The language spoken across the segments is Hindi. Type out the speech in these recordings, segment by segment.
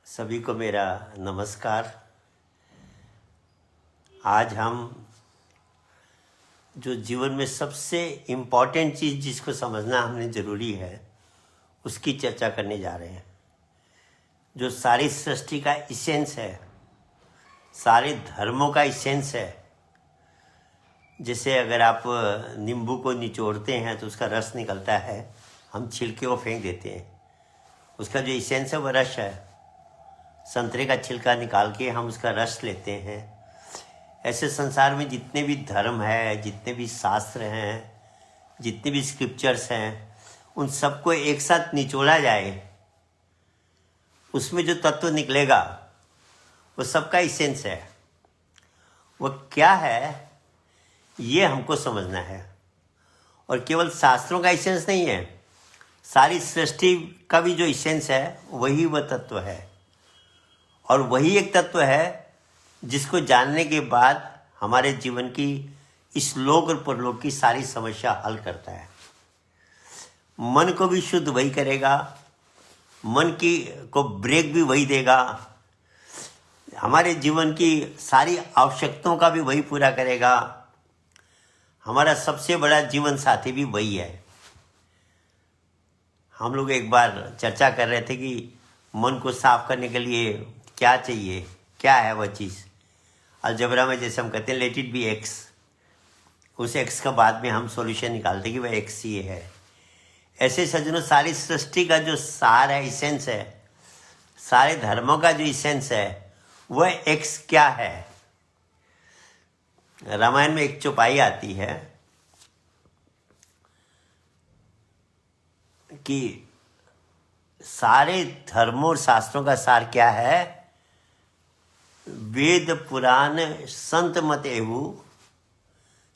सभी को मेरा नमस्कार। आज हम जो जीवन में सबसे इम्पॉर्टेंट चीज़ जिसको समझना हमने ज़रूरी है उसकी चर्चा करने जा रहे हैं। जो सारी सृष्टि का इसेंस है, सारे धर्मों का इसेंस है। जैसे अगर आप नींबू को निचोड़ते हैं तो उसका रस निकलता है, हम छिलके को फेंक देते हैं, उसका जो इसेंस है वो रस है। संतरे का छिलका निकाल के हम उसका रस लेते हैं। ऐसे संसार में जितने भी धर्म है, जितने भी शास्त्र हैं, जितने भी स्क्रिप्चर्स हैं, उन सबको एक साथ निचोड़ा जाए, उसमें जो तत्व निकलेगा वो सबका इसेंस है। वो क्या है ये हमको समझना है। और केवल शास्त्रों का इसेंस नहीं है, सारी सृष्टि का भी जो इसेंस है वही वह तत्व है। और वही एक तत्व है जिसको जानने के बाद हमारे जीवन की इस लोक और परलोक की सारी समस्या हल करता है। मन को भी शुद्ध वही करेगा, मन की को ब्रेक भी वही देगा, हमारे जीवन की सारी आवश्यकताओं का भी वही पूरा करेगा। हमारा सबसे बड़ा जीवन साथी भी वही है। हम लोग एक बार चर्चा कर रहे थे कि मन को साफ करने के लिए क्या चाहिए, क्या है वह चीज़। अलजबरा में जैसे हम कहते हैं लेट इट बी एक्स, उस एक्स का बाद में हम सॉल्यूशन निकालते कि वह एक्स ही है। ऐसे सज्जनों, सारी सृष्टि का जो सार है, इसेंस है, सारे धर्मों का जो इसेंस है वह एक्स क्या है। रामायण में एक चौपाई आती है कि सारे धर्मों और शास्त्रों का सार क्या है। वेद पुराण संत मत एवु,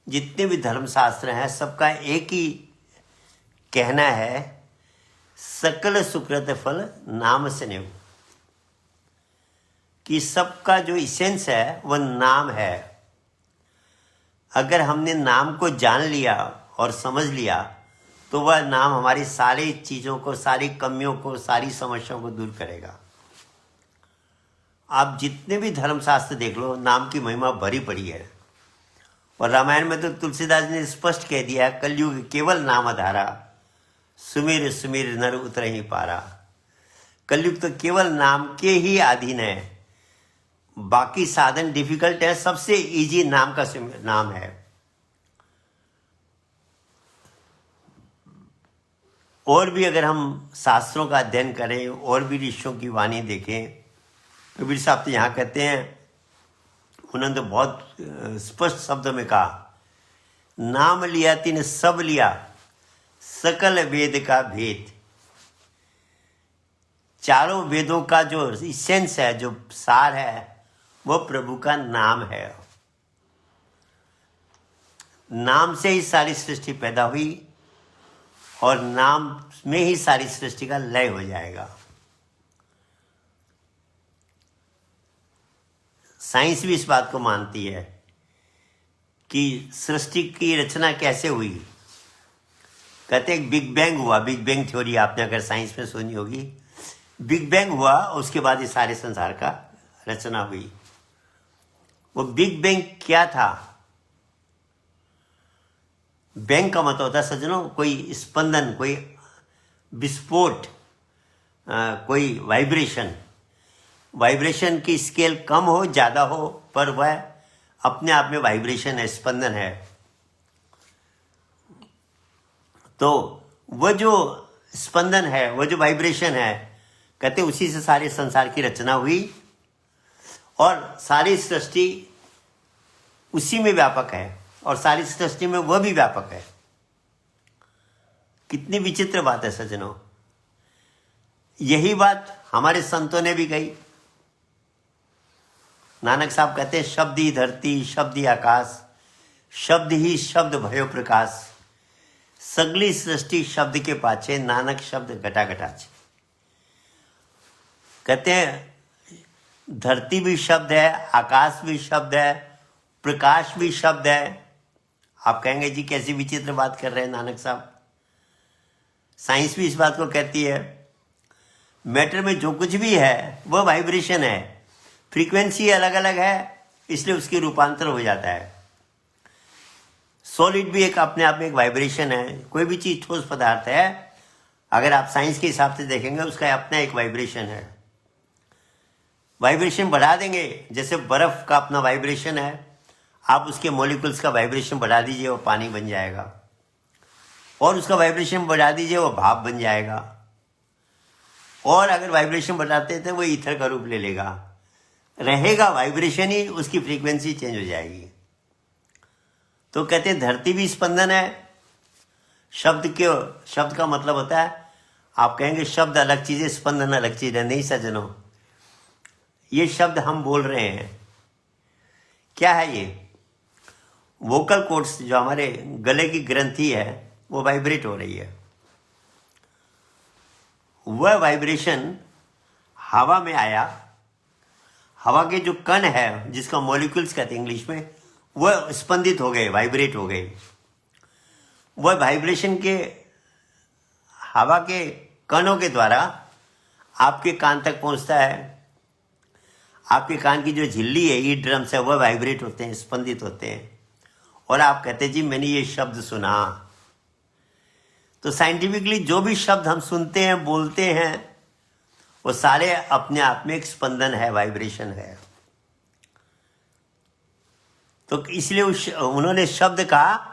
जितने भी धर्मशास्त्र हैं सबका एक ही कहना है, सकल सुकृत फल नाम स्नेह। कि सबका जो इसेंस है वह नाम है। अगर हमने नाम को जान लिया और समझ लिया तो वह नाम हमारी सारी चीज़ों को, सारी कमियों को, सारी समस्याओं को दूर करेगा। आप जितने भी धर्मशास्त्र देख लो, नाम की महिमा भरी पड़ी है। और रामायण में तो तुलसीदास ने स्पष्ट कह दिया है, कलयुग केवल नाम आधारा, सुमिर सुमिर नर उतर ही पारा। कलयुग तो केवल नाम के ही अधीन है, बाकी साधन डिफिकल्ट है, सबसे इजी नाम का नाम है। और भी अगर हम शास्त्रों का अध्ययन करें और भी ऋषियों की वाणी देखें, कबीर साहब तो यहाँ कहते हैं, उन्होंने तो बहुत स्पष्ट शब्दों में कहा, नाम लिया तिन सब लिया सकल वेद का भेद। चारों वेदों का जो इसेंस है, जो सार है, वो प्रभु का नाम है। नाम से ही सारी सृष्टि पैदा हुई और नाम में ही सारी सृष्टि का लय हो जाएगा। साइंस भी इस बात को मानती है कि सृष्टि की रचना कैसे हुई। कहते हैं बिग बैंग हुआ, बिग बैंग थ्योरी आपने अगर साइंस में सुनी होगी। बिग बैंग हुआ, उसके बाद ये सारे संसार का रचना हुई। वो बिग बैंग क्या था? बैंग का मतलब होता है सज्जनों कोई स्पंदन, कोई विस्फोट, कोई वाइब्रेशन। वाइब्रेशन की स्केल कम हो ज़्यादा हो, पर वह अपने आप में वाइब्रेशन है, स्पंदन है। तो वह जो स्पंदन है, वह जो वाइब्रेशन है, कहते उसी से सारे संसार की रचना हुई और सारी सृष्टि उसी में व्यापक है और सारी सृष्टि में वह भी व्यापक है। कितनी विचित्र बात है सज्जनों। यही बात हमारे संतों ने भी कही। नानक साहब कहते हैं, शब्द ही धरती, शब्द ही आकाश, शब्द ही शब्द भयो प्रकाश, सगली सृष्टि शब्द के पाछे, नानक शब्द घटा घटाचे। कहते हैं धरती भी शब्द है, आकाश भी शब्द है, प्रकाश भी शब्द है। आप कहेंगे जी कैसी विचित्र बात कर रहे हैं नानक साहब। साइंस भी इस बात को कहती है, मैटर में जो कुछ भी है वह वाइब्रेशन है, फ्रीक्वेंसी अलग अलग है, इसलिए उसकी रूपांतर हो जाता है। सॉलिड भी एक अपने आप में एक वाइब्रेशन है। कोई भी चीज ठोस पदार्थ है, अगर आप साइंस के हिसाब से देखेंगे उसका अपना एक वाइब्रेशन है। वाइब्रेशन बढ़ा देंगे, जैसे बर्फ का अपना वाइब्रेशन है, आप उसके मॉलिक्यूल्स का वाइब्रेशन बढ़ा दीजिए वो पानी बन जाएगा, और उसका वाइब्रेशन बढ़ा दीजिए वो भाप बन जाएगा, और अगर वाइब्रेशन बढ़ाते हैं तो वो ईथर का रूप ले लेगा। रहेगा वाइब्रेशन ही, उसकी फ्रीक्वेंसी चेंज हो जाएगी। तो कहते हैं धरती भी स्पंदन है। शब्द का मतलब होता है, आप कहेंगे शब्द अलग चीज है, स्पंदन अलग चीज है। नहीं सज्जनों, ये शब्द हम बोल रहे हैं। क्या है ये? वोकल कॉर्ड्स, जो हमारे गले की ग्रंथि है, वो वाइब्रेट हो रही है। वह वाइब्रेशन हवा में आया, हवा के जो कण है जिसका मॉलिक्यूल्स कहते हैं इंग्लिश में, वह स्पंदित हो गए, वाइब्रेट हो गए। वह वाइब्रेशन के हवा के कणों के द्वारा आपके कान तक पहुंचता है। आपके कान की जो झिल्ली है, ईयर ड्रम्स है, वह वाइब्रेट होते हैं, स्पंदित होते हैं, और आप कहते हैं जी मैंने ये शब्द सुना। तो साइंटिफिकली जो भी शब्द हम सुनते हैं, बोलते हैं, वो सारे अपने आप में एक स्पंदन है, वाइब्रेशन है। तो इसलिए उन्होंने शब्द कहा,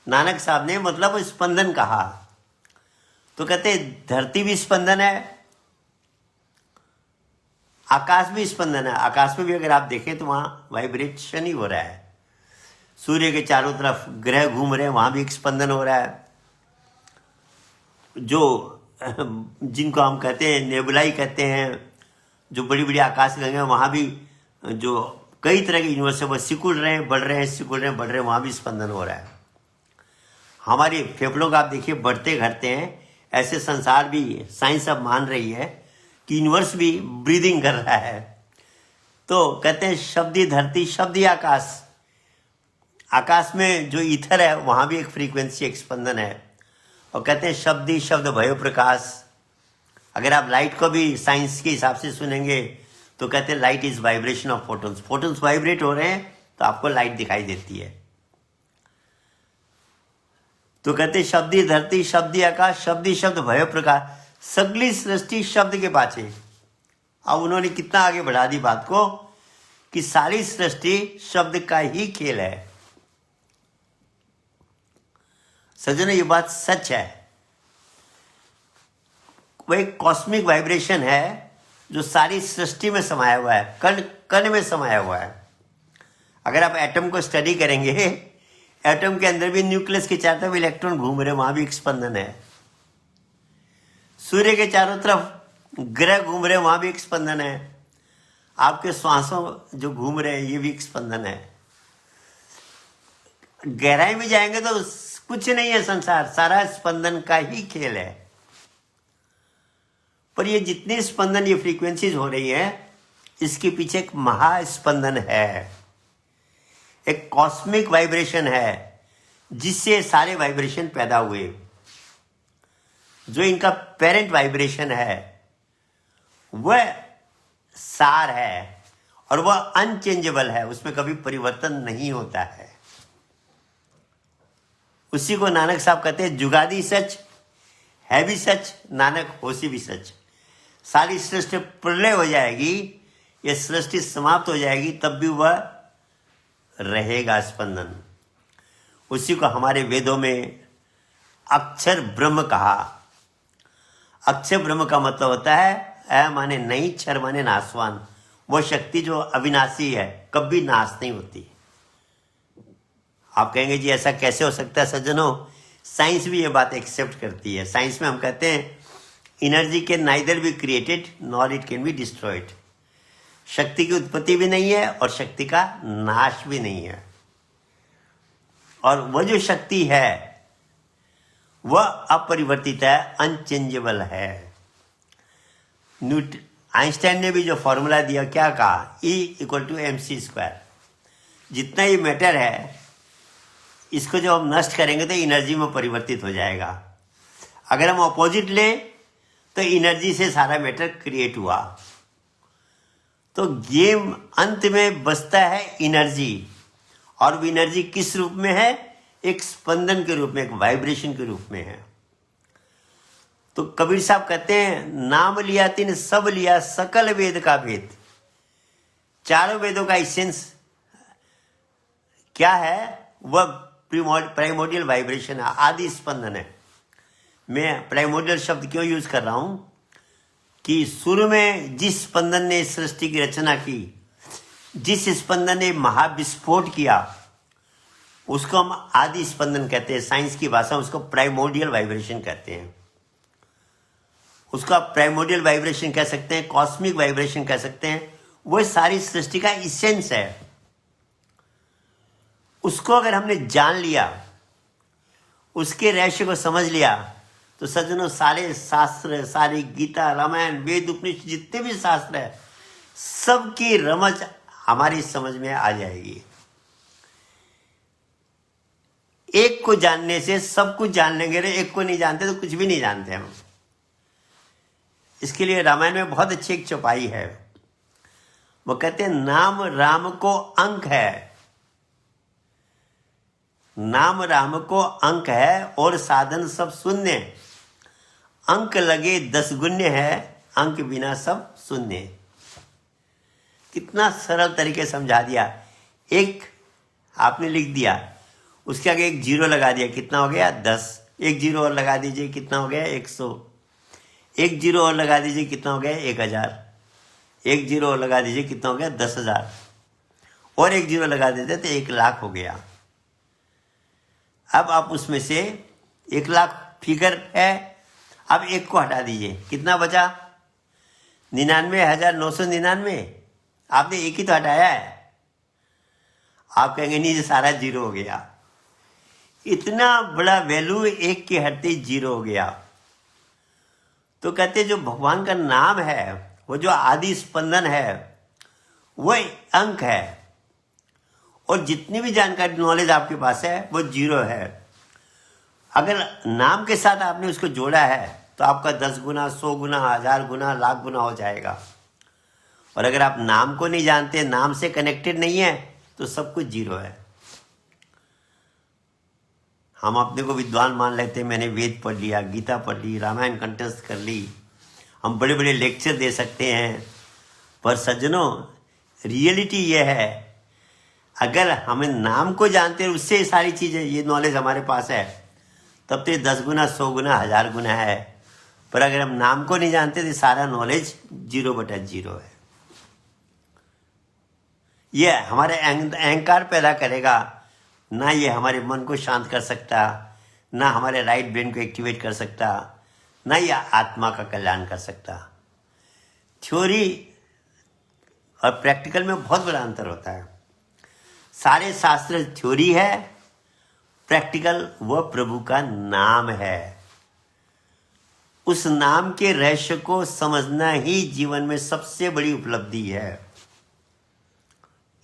नानक साहब ने, मतलब स्पंदन कहा। तो कहते धरती भी स्पंदन है, आकाश भी स्पंदन है। आकाश में भी अगर आप देखें तो वहां वाइब्रेशन ही हो रहा है। सूर्य के चारों तरफ ग्रह घूम रहे हैं, वहां भी एक स्पंदन हो रहा है। जो जिनको हम कहते हैं नेबुलाई कहते हैं, जो बड़ी बड़ी आकाश गंगा, वहां भी जो कई तरह के यूनिवर्स है, वो सिकुड़ रहे हैं, बढ़ रहे हैं, सिकुड़ रहे हैं, बढ़ रहे हैं, वहां भी स्पंदन हो रहा है। हमारे फेफड़ों का आप देखिए बढ़ते घटते हैं। ऐसे संसार भी, साइंस अब मान रही है कि यूनिवर्स भी ब्रीदिंग कर रहा है। तो कहते हैं शब्दी धरती, शब्दी आकाश। आकाश में जो ईथर है वहां भी एक फ्रीक्वेंसी, एक स्पंदन है। और कहते हैं शब्दी शब्द भयो प्रकाश। अगर आप लाइट को भी साइंस के हिसाब से सुनेंगे तो कहते हैं light is vibration of photons. Photons vibrate हो रहे हैं तो आपको लाइट दिखाई देती है। तो कहते हैं शब्दी धरती, शब्दी आकाश, शब्दी शब्द भयो प्रकाश, सगली सृष्टि शब्द के पाछे। अब उन्होंने कितना आगे बढ़ा दी बात को कि सारी सृष्टि शब्द का ही खेल है। सज्जनों, ये बात सच है। वह एक कॉस्मिक वाइब्रेशन है जो सारी सृष्टि में समाया हुआ है, कण कण में समाया हुआ है। अगर आप एटम को स्टडी करेंगे, एटम के अंदर भी न्यूक्लियस के चारों तरफ इलेक्ट्रॉन घूम रहे हैं, वहां भी एक स्पंदन है। सूर्य के चारों तरफ ग्रह घूम रहे हैं, वहां भी एक स्पंदन है। आपके श्वासों जो घूम रहे हैं, ये भी एक स्पंदन है। गहराई में जाएंगे तो कुछ नहीं है, संसार सारा स्पंदन का ही खेल है। पर ये जितने स्पंदन, ये फ्रीक्वेंसीज हो रही है, इसके पीछे एक महास्पंदन है, एक कॉस्मिक वाइब्रेशन है, जिससे सारे वाइब्रेशन पैदा हुए। जो इनका पेरेंट वाइब्रेशन है वह सार है, और वह अनचेंजेबल है, उसमें कभी परिवर्तन नहीं होता है। उसी को नानक साहब कहते हैं जुगादी सच है भी सच, नानक होशी भी सच। सारी सृष्टि प्रलय हो जाएगी, ये सृष्टि समाप्त हो जाएगी, तब भी वह रहेगा स्पंदन। उसी को हमारे वेदों में अक्षर ब्रह्म कहा। अक्षर ब्रह्म का मतलब होता है अ माने नहीं, क्षर माने नाशवान। वो शक्ति जो अविनाशी है, कभी नाश नहीं होती। आप कहेंगे जी ऐसा कैसे हो सकता है? सज्जनों, साइंस भी ये बात एक्सेप्ट करती है। साइंस में हम कहते हैं energy can neither be created nor it can be destroyed. शक्ति की उत्पत्ति भी नहीं है और शक्ति का नाश भी नहीं है। और वह जो शक्ति है वह अपरिवर्तित है, अनचेंजेबल है। आइंस्टाइन ने भी जो फॉर्मूला दिया, क्या कहा? E=mc²। जितना ये मैटर है, इसको जब हम नष्ट करेंगे तो एनर्जी में परिवर्तित हो जाएगा। अगर हम अपोजिट लें तो एनर्जी से सारा मैटर क्रिएट हुआ। तो गेम अंत में बचता है एनर्जी, और वो एनर्जी किस रूप में है? एक स्पंदन के रूप में, एक वाइब्रेशन के रूप में है। तो कबीर साहब कहते हैं, नाम लिया तिन सब लिया सकल वेद का भेद। चारों वेदों का इसेंस क्या है? वह प्राइमोडियल वाइब्रेशन है, आदि स्पंदन है। मैं प्राइमोडियल शब्द क्यों यूज कर रहा हूं कि शुरू में जिस स्पंदन ने सृष्टि की रचना की, जिस स्पंदन ने महाविस्फोट किया, उसको हम आदि स्पंदन कहते हैं। साइंस की भाषा में उसको प्राइमोडियल वाइब्रेशन कहते हैं। उसको आप प्राइमोडियल वाइब्रेशन कह सकते हैं, कॉस्मिक वाइब्रेशन कह सकते हैं। वो सारी सृष्टि का इसेंस है। उसको अगर हमने जान लिया, उसके रहस्य को समझ लिया, तो सज्जनों सारे शास्त्र, सारी गीता, रामायण, वेद, उपनिषद, जितने भी शास्त्र है, सबकी रमज हमारी समझ में आ जाएगी। एक को जानने से सब कुछ जान लेंगे, एक को नहीं जानते तो कुछ भी नहीं जानते हम। इसके लिए रामायण में बहुत अच्छी एक चौपाई है। वो कहते हैं, नाम राम को अंक है, नाम राम को अंक है और साधन सब शून्य। अंक लगे 10 गुण्य है, अंक बिना सब शून्य। कितना सरल तरीके समझा दिया। एक आपने लिख दिया, उसके आगे एक जीरो लगा दिया, कितना हो गया? 10। एक जीरो और लगा दीजिए, कितना हो गया? 100। एक जीरो और लगा दीजिए, कितना हो गया? 1000। एक जीरो और लगा दीजिए, कितना हो गया? 10,000। और एक जीरो लगा देते तो 1,00,000 हो गया। अब आप उसमें से 1,00,000 फिगर है, अब एक को हटा दीजिए, कितना बचा? 99,999। आपने एक ही तो हटाया है। आप कहेंगे नहीं, सारा जीरो हो गया। इतना बड़ा वैल्यू एक के हटते जीरो हो गया। तो कहते जो भगवान का नाम है, वो जो आदि स्पंदन है, वो अंक है, और जितनी भी जानकारी, नॉलेज आपके पास है, वो जीरो है। अगर नाम के साथ आपने उसको जोड़ा है तो आपका 10 गुना, 100 गुना, 1000 गुना, लाख गुना हो जाएगा। और अगर आप नाम को नहीं जानते, नाम से कनेक्टेड नहीं है, तो सब कुछ जीरो है। हम अपने को विद्वान मान लेते हैं, मैंने वेद पढ़ लिया, गीता पढ़ ली, रामायण कंठस्थ कर ली, हम बड़े बड़े लेक्चर दे सकते हैं। पर सज्जनों, रियलिटी ये है, अगर हमें नाम को जानते हैं, उससे सारी चीज़ें, ये नॉलेज हमारे पास है, तब तो ये 10 गुना, 100 गुना, 1000 गुना है। पर अगर हम नाम को नहीं जानते तो सारा नॉलेज 0/0 है। ये हमारे अहंकार पैदा करेगा ना, ये हमारे मन को शांत कर सकता, ना हमारे राइट ब्रेन को एक्टिवेट कर सकता, ना ये आत्मा का कल्याण कर सकता। थ्योरी और प्रैक्टिकल में बहुत बड़ा अंतर होता है। सारे शास्त्र थ्योरी है, प्रैक्टिकल वह प्रभु का नाम है। उस नाम के रहस्य को समझना ही जीवन में सबसे बड़ी उपलब्धि है।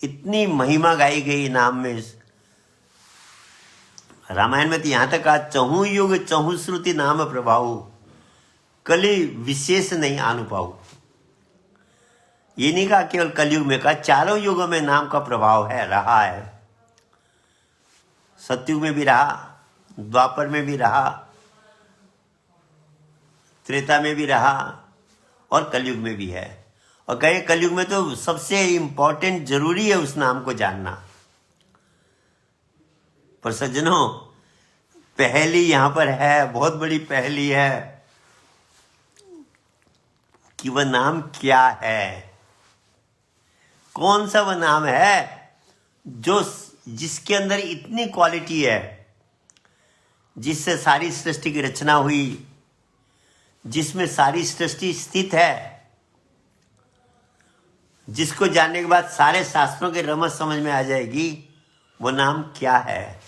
इतनी महिमा गाई गई नाम में। रामायण में तो यहां तक कहा, चहु युग चहु श्रुति नाम प्रभाऊ, कलि विशेष नहीं अनुपाऊ। ये नहीं कहा केवल कलयुग में, कहा चारों युगों में नाम का प्रभाव है, रहा है। सतयुग में भी रहा, द्वापर में भी रहा, त्रेता में भी रहा, और कलयुग में भी है। और कहे कलयुग में तो सबसे इंपॉर्टेंट, जरूरी है उस नाम को जानना। पर सज्जनों, पहली यहां पर है, बहुत बड़ी पहली है कि वह नाम क्या है। कौन सा वह नाम है जिसके अंदर इतनी क्वालिटी है, जिससे सारी सृष्टि की रचना हुई, जिसमें सारी सृष्टि स्थित है, जिसको जानने के बाद सारे शास्त्रों की रमज समझ में आ जाएगी। वो नाम क्या है?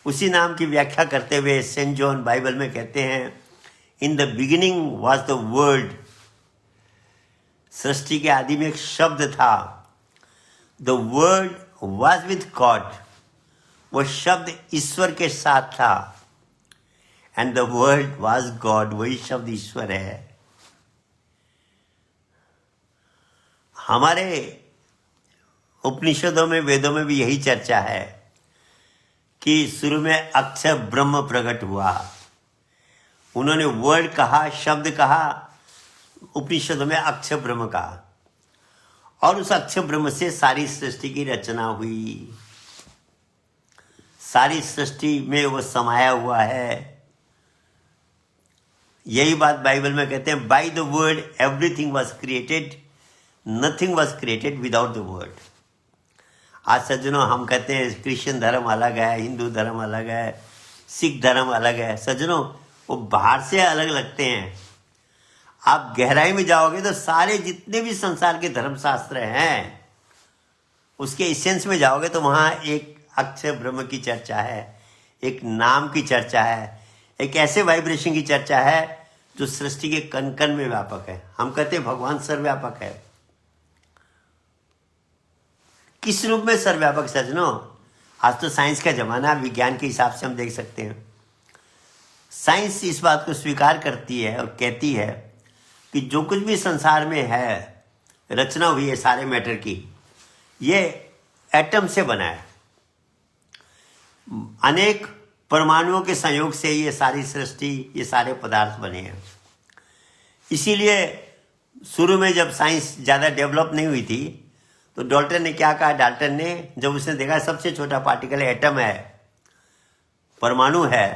उसी नाम की व्याख्या करते हुए सेंट जॉन बाइबल में कहते हैं, in the beginning was the word. सृष्टि के आदि में एक शब्द था, the word was with God. वो शब्द ईश्वर के साथ था। And the word was God, वही शब्द ईश्वर है। हमारे उपनिषदों में, वेदों में भी यही चर्चा है कि शुरू में अक्षर ब्रह्म प्रकट हुआ। उन्होंने वर्ड कहा, शब्द कहा, उपनिषदों में अक्षर ब्रह्म कहा, और उस अक्षर ब्रह्म से सारी सृष्टि की रचना हुई। सारी सृष्टि में वो समाया हुआ है। यही बात बाइबल में कहते हैं, by the word everything was created, nothing was created without the word. आज सज्जनों, हम कहते हैं क्रिश्चियन धर्म अलग है, हिंदू धर्म अलग है, सिख धर्म अलग है। सज्जनों, वो बाहर से अलग लगते हैं। आप गहराई में जाओगे तो सारे जितने भी संसार के धर्मशास्त्र हैं, उसके इसेंस में जाओगे तो वहाँ एक अक्षर ब्रह्म की चर्चा है, एक नाम की चर्चा है, एक ऐसे वाइब्रेशन की चर्चा है जो सृष्टि के कण कण में व्यापक है। हम कहते हैं भगवान सर्वव्यापक है। किस रूप में सर्वव्यापक सज्जनों? आज तो साइंस का जमाना, विज्ञान के हिसाब से हम देख सकते हैं। साइंस इस बात को स्वीकार करती है और कहती है कि जो कुछ भी संसार में है, रचना हुई है सारे मैटर की, ये एटम से बना है। अनेक परमाणुओं के संयोग से ये सारी सृष्टि, ये सारे पदार्थ बने हैं। इसीलिए शुरू में जब साइंस ज़्यादा डेवलप नहीं हुई थी तो डाल्टन ने क्या कहा? डाल्टन ने जब उसने देखा सबसे छोटा पार्टिकल एटम है, परमाणु है,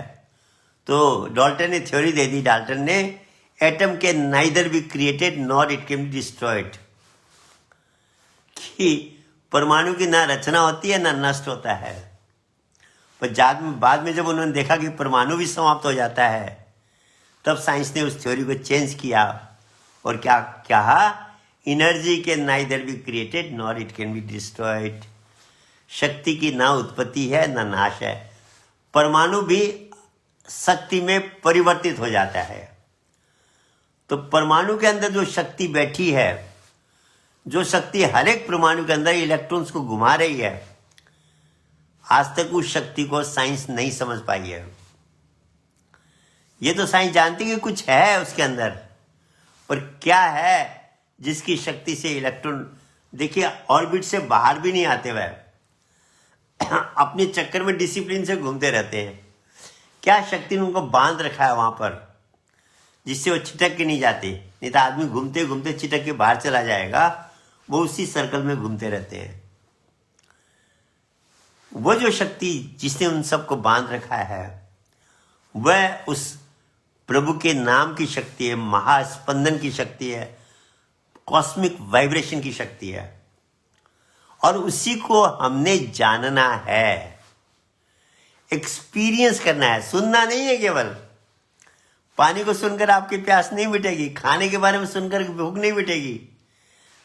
तो डाल्टन ने थ्योरी दे दी। डाल्टन ने, एटम के neither be created nor it can be destroyed, कि परमाणु की ना रचना होती है ना नष्ट होता है। पर बाद में जब उन्होंने देखा कि परमाणु भी समाप्त हो जाता है, तब साइंस ने उस थ्योरी को चेंज किया और क्या कहा? Energy can neither be created nor it can be destroyed. शक्ति की ना उत्पत्ति है ना नाश है। परमाणु भी शक्ति में परिवर्तित हो जाता है। तो परमाणु के अंदर जो शक्ति बैठी है, जो शक्ति हर एक परमाणु के अंदर इलेक्ट्रॉन्स को घुमा रही है, आज तक उस शक्ति को साइंस नहीं समझ पाई है। ये तो साइंस जानती है कि कुछ है उसके अंदर, पर क्या है जिसकी शक्ति से इलेक्ट्रॉन, देखिए, ऑर्बिट से बाहर भी नहीं आते वह, अपने चक्कर में डिसिप्लिन से घूमते रहते हैं। क्या शक्ति ने उनको बांध रखा है वहां पर, जिससे वो छिटक के नहीं जाते? नहीं तो आदमी घूमते घूमते छिटक के बाहर चला जाएगा। वो उसी सर्कल में घूमते रहते हैं। वो जो शक्ति जिसने उन सबको बांध रखा है, वह उस प्रभु के नाम की शक्ति है, महास्पंदन की शक्ति है, कॉस्मिक वाइब्रेशन की शक्ति है। और उसी को हमने जानना है, एक्सपीरियंस करना है, सुनना नहीं है केवल। पानी को सुनकर आपकी प्यास नहीं मिटेगी, खाने के बारे में सुनकर भूख नहीं मिटेगी,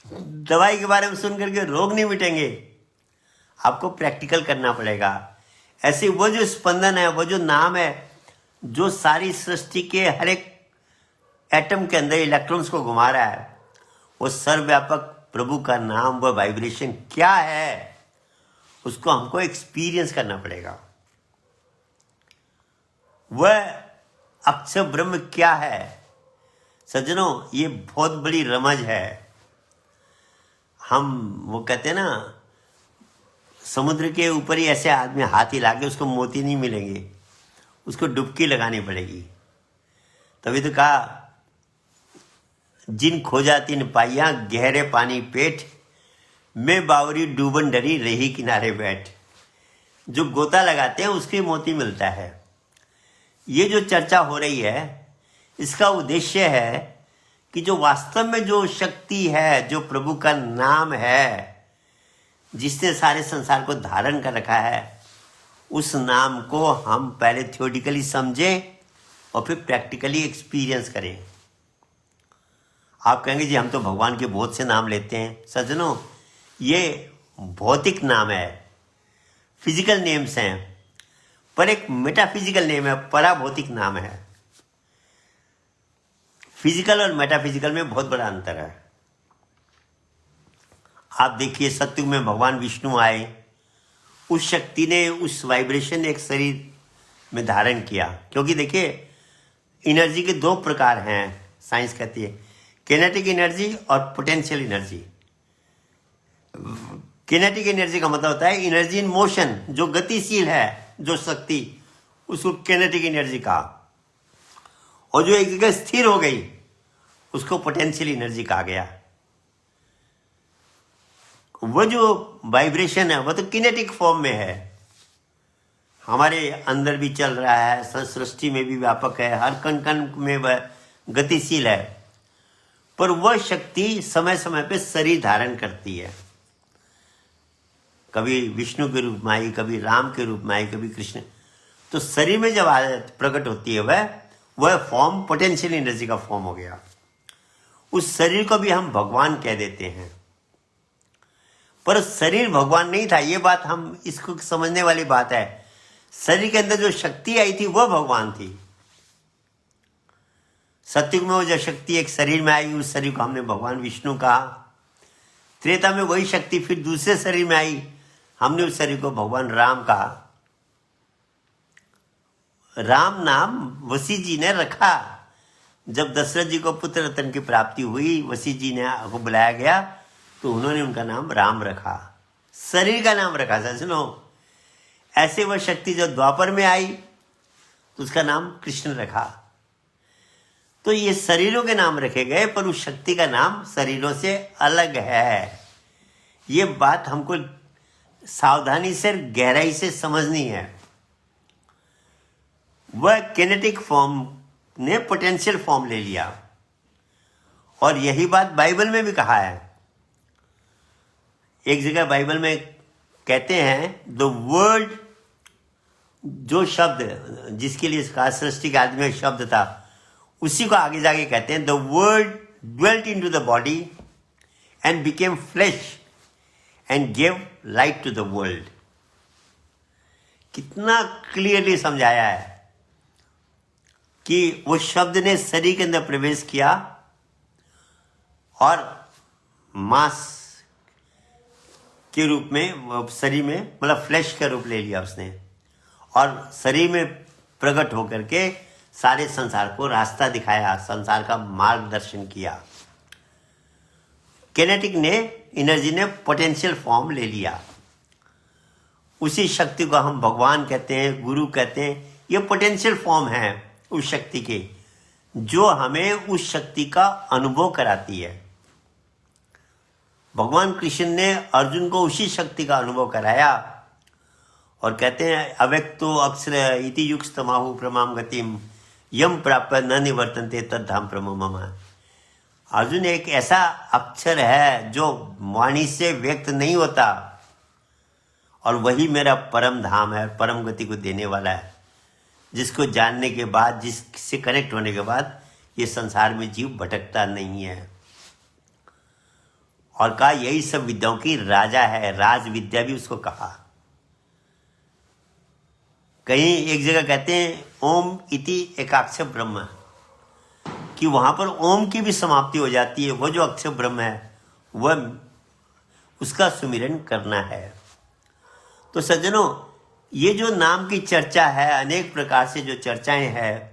दवाई के बारे में सुनकर के रोग नहीं मिटेंगे। आपको प्रैक्टिकल करना पड़ेगा। ऐसे वो जो स्पंदन है, वो जो नाम है, जो सारी सृष्टि के हर एक एटम के अंदर इलेक्ट्रॉन्स को घुमा रहा है, वो सर्वव्यापक प्रभु का नाम, वो वाइब्रेशन क्या है, उसको हमको एक्सपीरियंस करना पड़ेगा। वह अक्षर ब्रह्म क्या है सज्जनों? ये बहुत बड़ी रमज है। हम वो कहते हैं ना, समुद्र के ऊपर ही ऐसे आदमी हाथ हिला के उसको मोती नहीं मिलेंगे, उसको डुबकी लगानी पड़ेगी। तभी तो कहा, जिन खोजा तिन पाइया गहरे पानी पेट, मैं बावरी डूबन डरी रही किनारे बैठ। जो गोता लगाते हैं उसके मोती मिलता है। ये जो चर्चा हो रही है, इसका उद्देश्य है कि जो वास्तव में जो शक्ति है, जो प्रभु का नाम है, जिसने सारे संसार को धारण कर रखा है, उस नाम को हम पहले थ्योरेटिकली समझें और फिर प्रैक्टिकली एक्सपीरियंस करें। आप कहेंगे जी हम तो भगवान के बहुत से नाम लेते हैं। सज्जनों, ये भौतिक नाम है, फिजिकल नेम्स हैं, पर एक मेटाफिजिकल नेम है, पराभौतिक नाम है। फिजिकल और मेटाफिजिकल में बहुत बड़ा अंतर है। आप देखिए, सत्युग में भगवान विष्णु आए, उस शक्ति ने, उस वाइब्रेशन ने एक शरीर में धारण किया। क्योंकि देखिए एनर्जी के दो प्रकार हैं, साइंस कहती है, किनेटिक एनर्जी और पोटेंशियल एनर्जी। किनेटिक एनर्जी का मतलब होता है एनर्जी इन मोशन, जो गतिशील है, जो शक्ति, उसको किनेटिक एनर्जी कहा। और जो एक जगह स्थिर हो गई उसको पोटेंशियल एनर्जी कहा गया। वो जो वाइब्रेशन है वो तो किनेटिक फॉर्म में है, हमारे अंदर भी चल रहा है, सृष्टि में भी व्यापक है, हर कण कण में वह गतिशील है। पर वह शक्ति समय समय पे शरीर धारण करती है। कभी विष्णु के रूप में आई, कभी राम के रूप में आई, कभी कृष्ण। तो शरीर में जब प्रकट होती है वह फॉर्म पोटेंशियल एनर्जी का फॉर्म हो गया। उस शरीर को भी हम भगवान कह देते हैं, पर शरीर भगवान नहीं था। ये बात हम इसको समझने वाली बात है। शरीर के अंदर जो शक्ति आई थी वह भगवान थी। सतयुग में वो जो शक्ति एक शरीर में आई, उस शरीर को हमने भगवान विष्णु कहा। त्रेता में वही शक्ति फिर दूसरे शरीर में आई, हमने उस शरीर को भगवान राम कहा। राम नाम वशिष्ठ जी ने रखा। जब दशरथ जी को पुत्र रत्न की प्राप्ति हुई, वशिष्ठ जी ने को बुलाया गया तो उन्होंने उनका नाम राम रखा, शरीर का नाम रखा। सुनो, ऐसे वह शक्ति जब द्वापर में आई तो उसका नाम कृष्ण रखा। तो ये शरीरों के नाम रखे गए, पर उस शक्ति का नाम शरीरों से अलग है। ये बात हमको सावधानी से, गहराई से समझनी है। वह किनेटिक फॉर्म ने पोटेंशियल फॉर्म ले लिया, और यही बात बाइबल में भी कहा है। एक जगह बाइबल में कहते हैं द वर्ल्ड, जो शब्द जिसके लिए कहा सृष्टि के आदि में शब्द था, उसी को आगे जाके कहते हैं the world dwelt into the body and became flesh and give light to the world. कितना क्लियरली समझाया है कि वो शब्द ने शरीर के अंदर प्रवेश किया और मांस के रूप में, शरीर में मतलब फ्लैश का रूप ले लिया उसने, और शरीर में प्रकट होकर के सारे संसार को रास्ता दिखाया, संसार का मार्गदर्शन किया। किनेटिक ने, एनर्जी ने पोटेंशियल फॉर्म ले लिया। उसी शक्ति को हम भगवान कहते हैं, गुरु कहते हैं। ये पोटेंशियल फॉर्म है उस शक्ति के, जो हमें उस शक्ति का अनुभव कराती है। भगवान कृष्ण ने अर्जुन को उसी शक्ति का अनुभव कराया और कहते हैं अव्यक्तो अक्षर इति युक्तमाहु प्रमाम गतिम यम प्राप्य न निवर्तन्ते तद्धाम प्रमो मम। अर्जुन एक ऐसा अक्षर है जो वाणी से व्यक्त नहीं होता, और वही मेरा परम धाम है, परम गति को देने वाला है, जिसको जानने के बाद, जिससे कनेक्ट होने के बाद ये संसार में जीव भटकता नहीं है। और कहा यही सब विद्याओं की राजा है, राज विद्या भी उसको कहा। कहीं एक जगह कहते हैं ओम इति एकाक्षर ब्रह्म, कि वहां पर ओम की भी समाप्ति हो जाती है। वो जो अक्षर ब्रह्म है वह, उसका सुमिरन करना है। तो सज्जनों, ये जो नाम की चर्चा है, अनेक प्रकार से जो चर्चाएं हैं,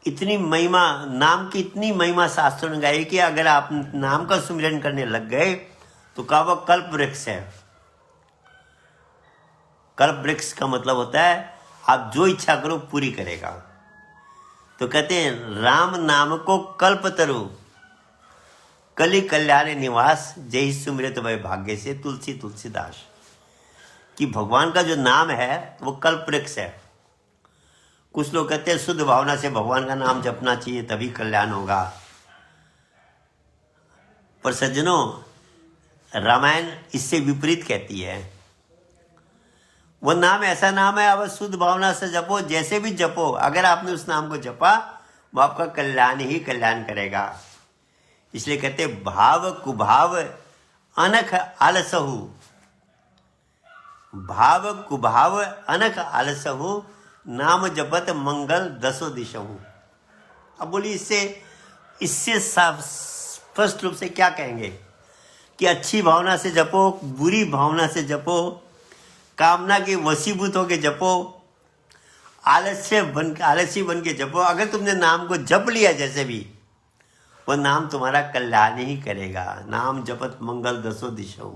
इतनी महिमा, नाम की इतनी महिमा शास्त्रों ने गाई कि अगर आप नाम का सुमिरन करने लग गए तो कहा वह कल्प वृक्ष है। कल्प वृक्ष का मतलब होता है आप जो इच्छा करो पूरी करेगा। तो कहते हैं राम नाम को कल्प तरु कलि कल्याण निवास जय सुमिरत वै भाग्य से तुलसी तुलसीदास। कि भगवान का जो नाम है वो कल्प वृक्ष है। कुछ लोग कहते हैं शुद्ध भावना से भगवान का नाम जपना चाहिए तभी कल्याण होगा। पर सज्जनों, रामायण इससे विपरीत कहती है। वो नाम ऐसा नाम है, अब शुद्ध भावना से जपो, जैसे भी जपो, अगर आपने उस नाम को जपा वो आपका कल्याण ही कल्याण करेगा। इसलिए कहते भाव कुभाव अनख आलसहु, भाव कुभाव अनख आलसहु नाम जपत मंगल दसो दिशहु। अब बोलिए इससे स्पष्ट रूप से क्या कहेंगे कि अच्छी भावना से जपो, बुरी भावना से जपो, कामना के वशीभूत होके जपो, आलसी बन के जपो। अगर तुमने नाम को जप लिया जैसे भी, वो नाम तुम्हारा कल्याण ही करेगा। नाम जपत मंगल दसो दिशों।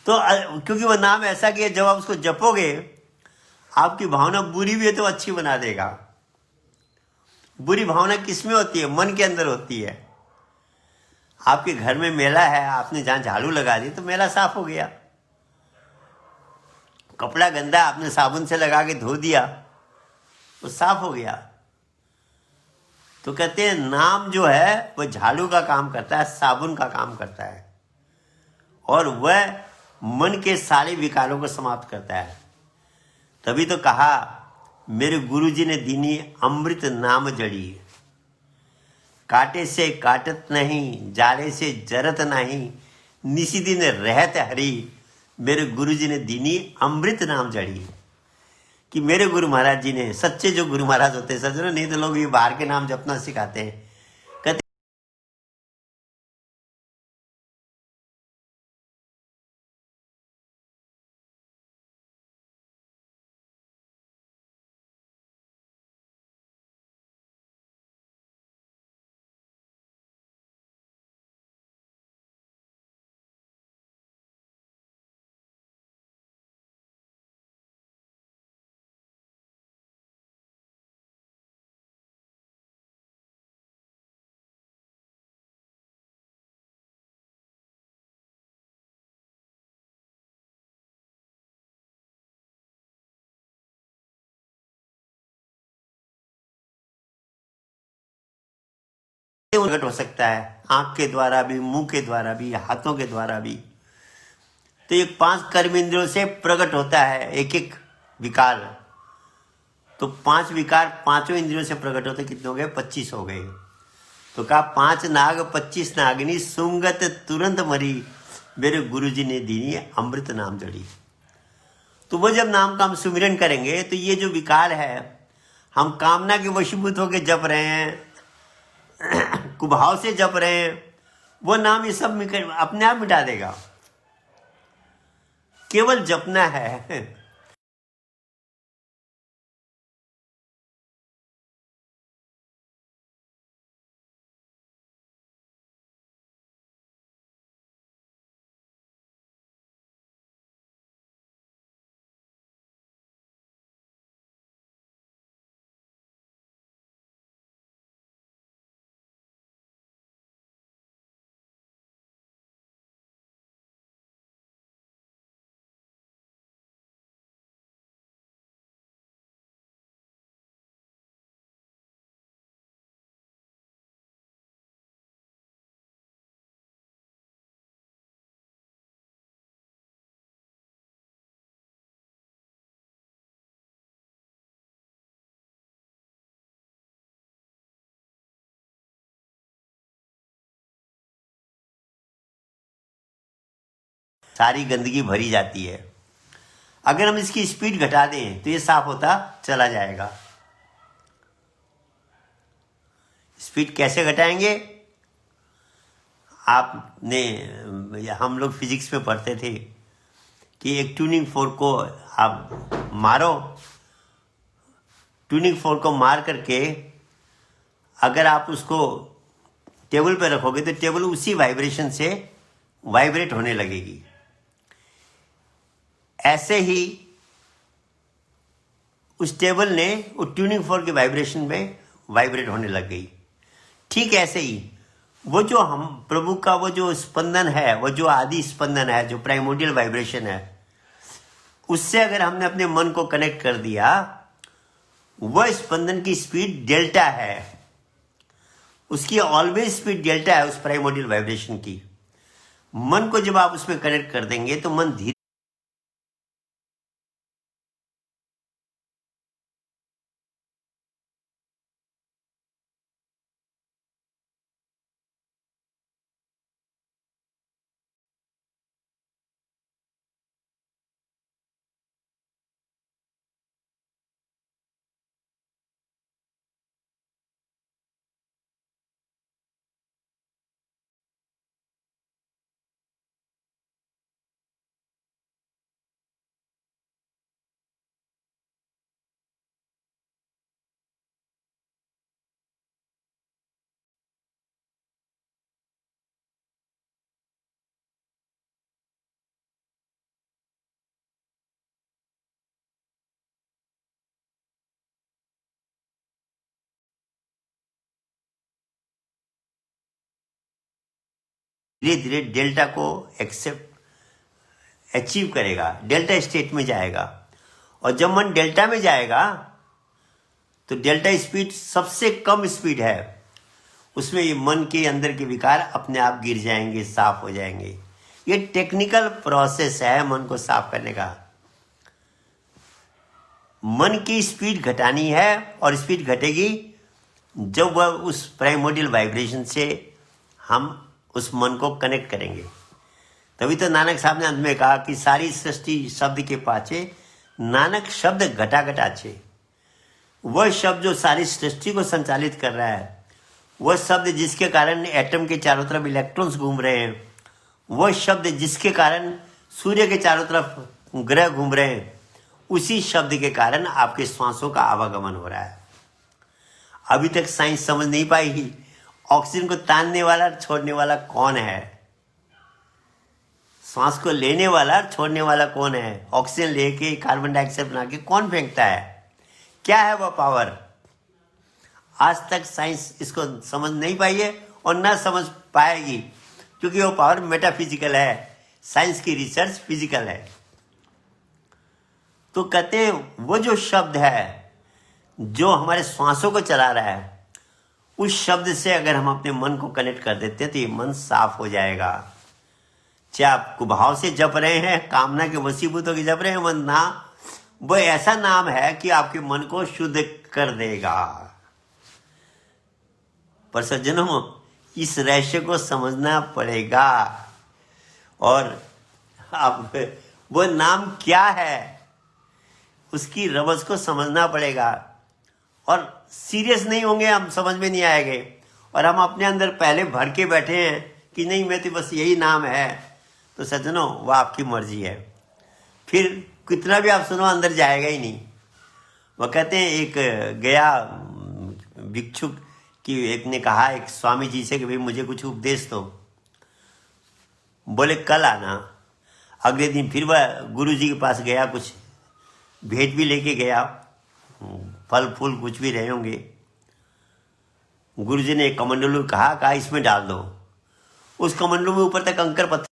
तो क्योंकि वो नाम ऐसा कि जब आप उसको जपोगे, आपकी भावना बुरी भी है तो अच्छी बना देगा। बुरी भावना किसमें होती है? मन के अंदर होती है। आपके घर में मेला है, आपने जहां झाड़ू लगा दी तो मेला साफ हो गया। कपड़ा गंदा आपने साबुन से लगा के धो दिया, वो साफ हो गया। तो कहते हैं नाम जो है वो झाड़ू का काम करता है, साबुन का काम करता है, और वह मन के सारे विकारों को समाप्त करता है। तभी तो कहा मेरे गुरुजी ने दीनी अमृत नाम जड़ी, काटे से काटत नहीं, जाले से जरत नहीं, निसी दिन रहत हरी। मेरे गुरुजी ने दीनी अमृत नाम जड़ी, कि मेरे गुरु महाराज जी ने, सच्चे जो गुरु महाराज होते हैं सज्जनों, नहीं तो लोग ये बाहर के नाम जपना सिखाते हैं। कहते प्रकट हो सकता है, आंख के द्वारा भी, मुंह के द्वारा भी, हाथों के द्वारा भी। तो ये 5 कर्म इंद्रियों से प्रकट होता है एक एक विकार। तो 5 विकार 5 इंद्रियों से प्रकट होते, कितने हो गए? 25 हो गए। तो कहा 5 नाग 25 नागिनी, सुंगत तुरंत मरी, मेरे गुरुजी ने दीनी अमृत नाम जड़ी। तो वो जब नाम का हम सुमिरन करेंगे तो ये जो विकार है, हम कामना के वशीभूत होकर जप रहे हैं, कुभाव से जप रहे हैं, वो नाम ये सब अपने आप मिटा देगा। केवल जपना है। सारी गंदगी भरी जाती है। अगर हम इसकी स्पीड घटा दें तो ये साफ होता चला जाएगा। स्पीड कैसे घटाएंगे? आपने, हम लोग फिजिक्स में पढ़ते थे कि एक ट्यूनिंग फोर्क को आप मारो, ट्यूनिंग फोर्क को मार करके अगर आप उसको टेबल पे रखोगे तो टेबल उसी वाइब्रेशन से वाइब्रेट होने लगेगी। ऐसे ही उस टेबल ने उस ट्यूनिंग फोर्क के वाइब्रेशन में वाइब्रेट होने लग गई। ठीक ऐसे ही वो जो हम प्रभु का वो जो स्पंदन है, वो जो आदि स्पंदन है, जो प्राइमोडियल वाइब्रेशन है, उससे अगर हमने अपने मन को कनेक्ट कर दिया, वह स्पंदन की स्पीड डेल्टा है, उसकी ऑलवेज स्पीड डेल्टा है उस प्राइमोडियल वाइब्रेशन की। मन को जब आप उसमें कनेक्ट कर देंगे तो मन धीरे धीरे धीरे डेल्टा को अचीव करेगा, डेल्टा स्टेट में जाएगा। और जब मन डेल्टा में जाएगा तो डेल्टा स्पीड सबसे कम स्पीड है, उसमें ये मन के अंदर के विकार अपने आप गिर जाएंगे, साफ हो जाएंगे। ये टेक्निकल प्रोसेस है मन को साफ करने का। मन की स्पीड घटानी है और स्पीड घटेगी जब वह उस प्राइमोडियल वाइब्रेशन से हम उस मन को कनेक्ट करेंगे। तभी तो नानक साहब ने अंत में कहा कि सारी सृष्टि शब्द के पाछे, नानक शब्द घटा घटाचे। वह शब्द जो सारी सृष्टि को संचालित कर रहा है, वह शब्द जिसके कारण एटम के चारों तरफ इलेक्ट्रॉन्स घूम रहे हैं, वह शब्द जिसके कारण सूर्य के चारों तरफ ग्रह घूम रहे हैं, उसी शब्द के कारण आपके श्वासों का आवागमन हो रहा है। अभी तक साइंस समझ नहीं पाई ऑक्सीजन को तानने वाला छोड़ने वाला कौन है, श्वास को लेने वाला छोड़ने वाला कौन है, ऑक्सीजन लेके कार्बन डाइऑक्साइड बना के कौन फेंकता है, क्या है वह पावर। आज तक साइंस इसको समझ नहीं पाई है और ना समझ पाएगी, क्योंकि वो पावर मेटाफिजिकल है, साइंस की रिसर्च फिजिकल है। तो कहते हैं वो जो शब्द है जो हमारे श्वासों को चला रहा है, उस शब्द से अगर हम अपने मन को कनेक्ट कर देते हैं तो ये मन साफ हो जाएगा। चाहे आप कुभाव से जप रहे हैं, कामना के वशीभूत होकर जप रहे हैं, वो ऐसा नाम है कि आपके मन को शुद्ध कर देगा। पर सज्जनों, इस रहस्य को समझना पड़ेगा। और अब वो नाम क्या है, उसकी रमज को समझना पड़ेगा। और सीरियस नहीं होंगे हम, समझ में नहीं आएंगे, और हम अपने अंदर पहले भर के बैठे हैं कि नहीं मैं तो बस यही नाम है, तो सज्जनों वह आपकी मर्जी है। फिर कितना भी आप सुनो अंदर जाएगा ही नहीं। वह कहते हैं एक गया भिक्षुक कि एक ने कहा एक स्वामी जी से कि भाई मुझे कुछ उपदेश दो। बोले कल आना। अगले दिन फिर वह गुरु जी के पास गया, कुछ भेंट भी लेके गया, फल फूल कुछ भी रहे होंगे। गुरु जी ने एक कमंडलू कहा इसमें डाल दो। उस कमंडलू में ऊपर तक कंकर पत्थर